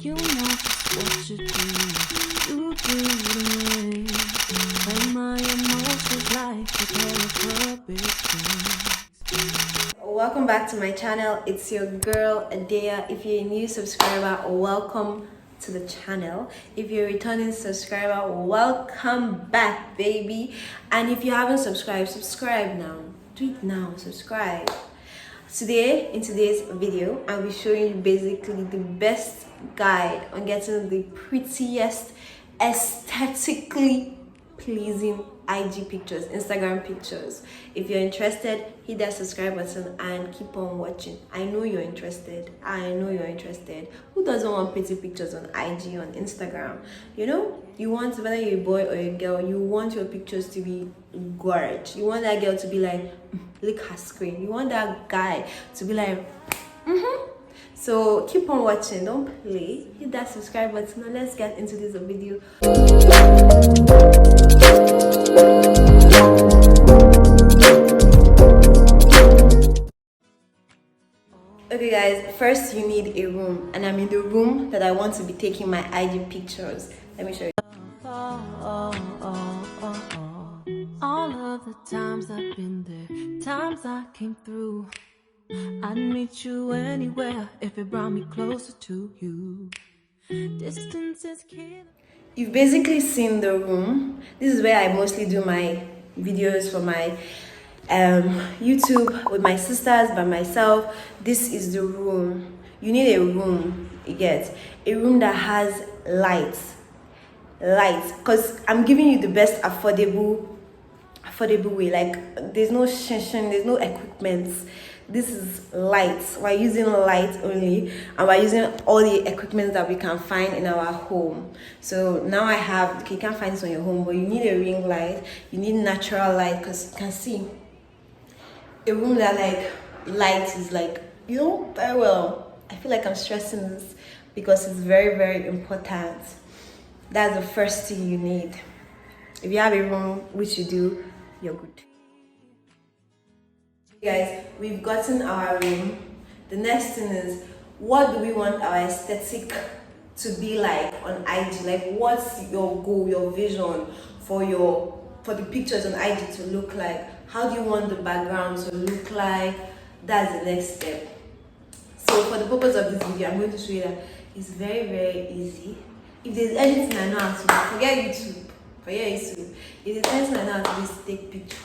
You know just what you do. You do it. Play my emotions like a pair of rubber strings. Welcome back to my channel. It's your girl Adea. If you're a new subscriber, welcome to the channel. If you're a returning subscriber, welcome back, baby. And if you haven't subscribed, subscribe now. Do it now. Subscribe. In today's video, I'll be showing you basically the best guide on getting the prettiest, aesthetically pleasing IG pictures, Instagram pictures. If you're interested, hit that subscribe button and keep on watching. I know you're interested. Who doesn't want pretty pictures on IG, on Instagram? You know, you want, whether you're a boy or a girl, you want your pictures to be gorgeous. You want that girl to be like, lick her screen. You want that guy to be like, So keep on watching, don't play. Hit that subscribe button. Now let's get into this video. Okay guys, first you need a room, and I'm in the room that I want to be taking my IG pictures. Let me show you. All of the times I've been there, times I came through, I'd meet you anywhere if it brought me closer to you. Distance is killing. You've basically seen the room. This is where I mostly do my videos for my YouTube, with my sisters, by myself. This is the room. You need a room, you get a room that has lights, because I'm giving you the best affordable way. Like, there's no shenshon, there's no equipment. This is lights. We're using light only, and we're using all the equipment that we can find in our home. So now I have, okay, you can't find this on your home, but you need a ring light, you need natural light, because you can see a room that like light is like, you know, very well. I feel like I'm stressing this because it's very, very important. That's the first thing you need. If you have a room, which you do, you're good. Guys, we've gotten our room. The next thing is, what do we want our aesthetic to be like on IG? Like, what's your goal, your vision for the pictures on IG to look like? How do you want the background to look like? That's the next step. So for the purpose of this video, I'm going to show you that it's very, very easy. If there's anything I know how to do, forget YouTube. If there's anything I know how to do is to take pictures.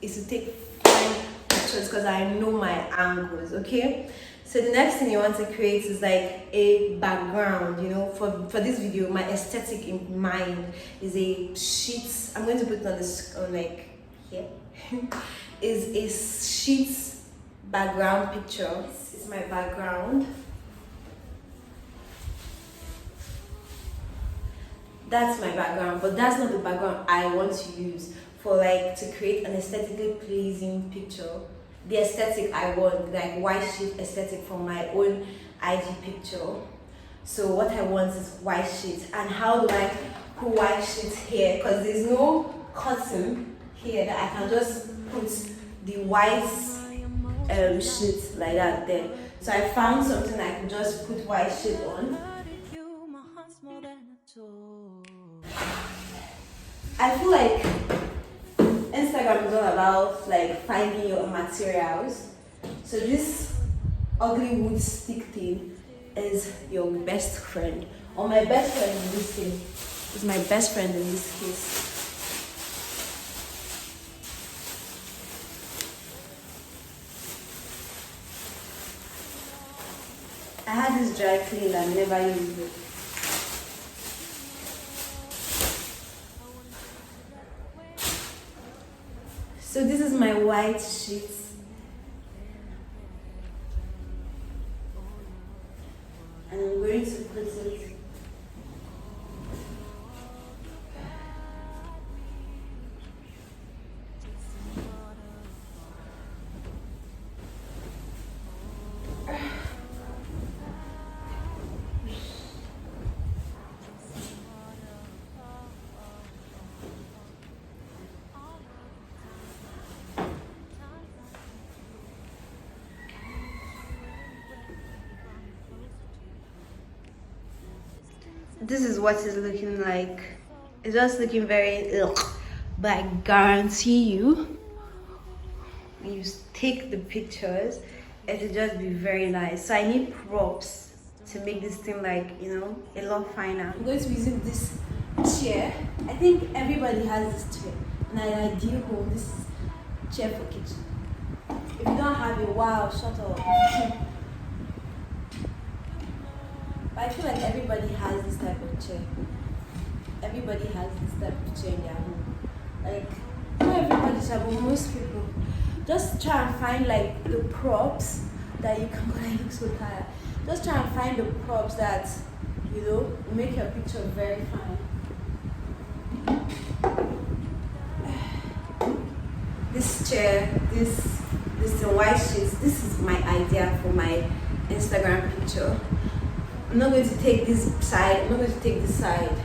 Is to take fine pictures, because I know my angles, okay? So the next thing you want to create is like a background, you know. For this video, my aesthetic in mind is a sheet. I'm going to put it on this, on like here. Is a sheet background picture. This is my background. That's my background, but that's not the background I want to use for like to create an aesthetically pleasing picture. The aesthetic I want, like white sheet aesthetic for my own IG picture. So what I want is white sheet. And how do I put white sheet here? Because there's no cotton here that I can just put the white sheet like that there. So I found something I can just put white sheet on. I feel like Instagram is all about like finding your materials. So this ugly wood stick thing is your best friend, or my best friend in this case. Is my best friend in this case. I had this dry clean and never used it. So this is my white sheet. And I'm going to put it This is what it's looking like. It's just looking very ugh. But I guarantee you, when you take the pictures, it'll just be very nice. So I need props to make this thing like, you know, a lot finer. I'm going to be using this chair. I think everybody has this chair. And I ideal home, this is chair for kitchen. If you don't have it, wow, shut up. But I feel like everybody has this type of chair. Everybody has this type of chair in their home. Like, not everybody, but most people. Just try and find like the props that you can. God, I look so tired. Just try and find the props that, you know, make your picture very fine. This chair, this white sheets. This is my idea for my Instagram picture. I'm not going to take this side. I'm not going to take this side.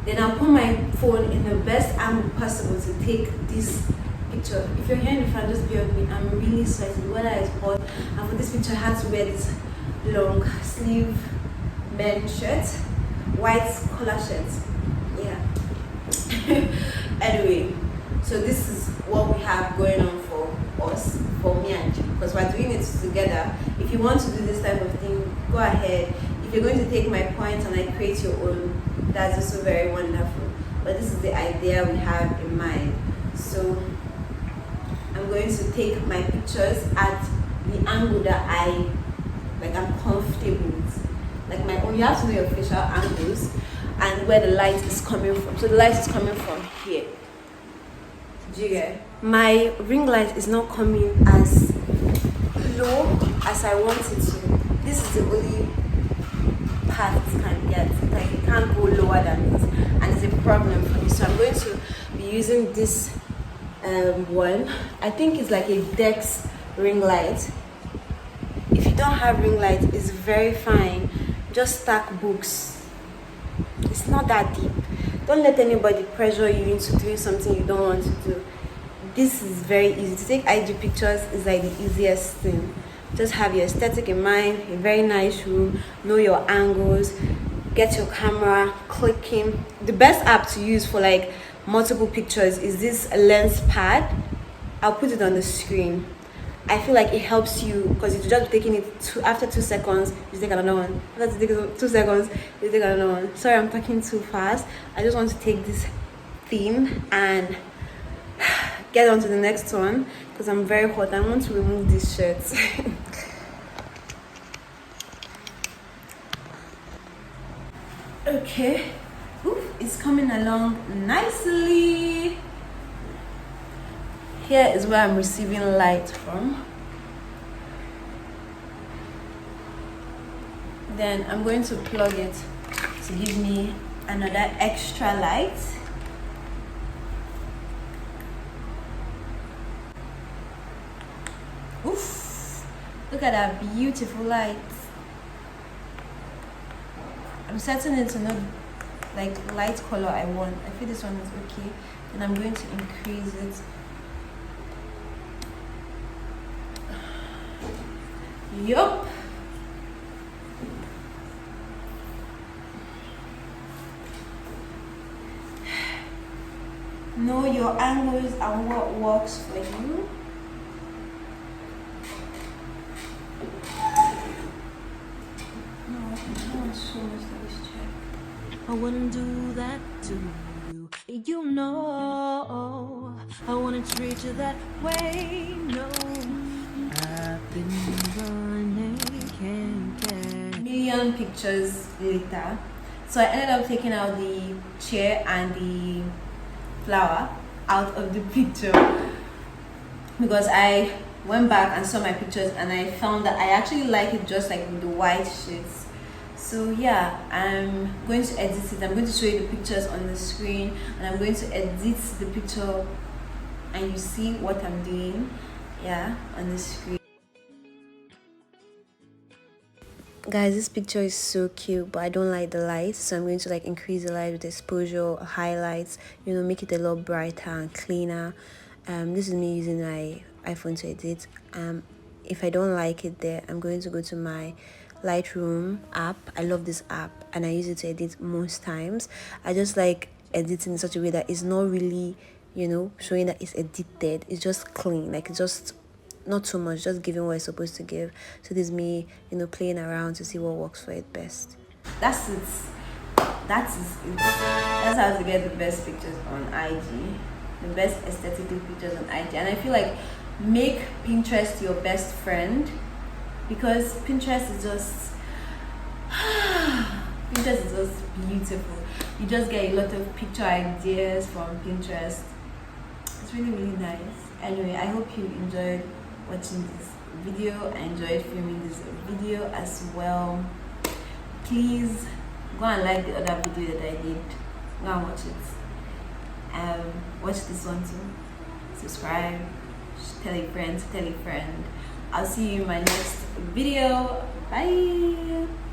Then I'll put my phone in the best angle possible to take this picture. If you're hearing the fan, just bear with me. I'm really sweaty. The weather is hot. And for this picture, I had to wear this long sleeve men's shirt, white collar shirt. Yeah. Anyway, so this is what we have going on for us, for me and you, because we're doing it together. If you want to do this type of thing, go ahead. If you're going to take my points and like create your own, that's also very wonderful. But this is the idea we have in mind. So I'm going to take my pictures at the angle that I'm comfortable with. Like my own, you have to know your facial angles and where the light is coming from. So the light is coming from here. Do you get? My ring light is not coming as low as I want it to. This is the only part it can get. Like it can't go lower than this, and it's a problem for me. So I'm going to be using this one. I think it's like a Dex ring light. If you don't have ring light, it's very fine. Just stack books. It's not that deep. Don't let anybody pressure you into doing something you don't want to do. This is very easy. To take IG pictures is like the easiest thing. Just have your aesthetic in mind, a very nice room, know your angles, get your camera clicking. The best app to use for like multiple pictures is this lens pad. I'll put it on the screen. I feel like it helps you because you're just taking it after 2 seconds, you take another one. After 2 seconds, you take another one. Sorry, I'm talking too fast. I just want to take this theme and get on to the next one because I'm very hot. I want to remove these shirts. Okay. Oof, it's coming along nicely. Here is where I'm receiving light from. Then I'm going to plug it to give me another extra light. Oof, look at that beautiful light. I'm setting it to not like light color I want. I feel this one is okay. And I'm going to increase it. Yup. Know your angles and what works for you. I wouldn't do that to you. You know, I wouldn't treat you that way. No, I've been running, can't get. Million pictures later. So I ended up taking out the chair and the flower out of the picture because I went back and saw my pictures and I found that I actually like it just like with the white sheets. So yeah, I'm going to edit it. I'm going to show you the pictures on the screen and I'm going to edit the picture and you see what I'm doing, yeah, on the screen. Guys, this picture is so cute, but I don't like the light, so I'm going to like increase the light with exposure, highlights, you know, make it a lot brighter and cleaner. This is me using my iPhone to edit. If I don't like it there, I'm going to go to my Lightroom app. I love this app and I use it to edit most times. I just like editing in such a way that it's not really, you know, showing that it's edited. It's just clean, like it's just not too much, just giving what it's supposed to give. So this is me, you know, playing around to see what works for it best. That's it. That's how to get the best pictures on IG, the best aesthetically pictures on IG. And I feel like make Pinterest your best friend, because Pinterest is just beautiful. You just get a lot of picture ideas from Pinterest. It's really nice. Anyway, I hope you enjoyed watching this video. I enjoyed filming this video as well. Please go and like the other video that I did. Go and watch it. Watch this one too. Subscribe. Tell a friend. I'll see you in my next video. Bye.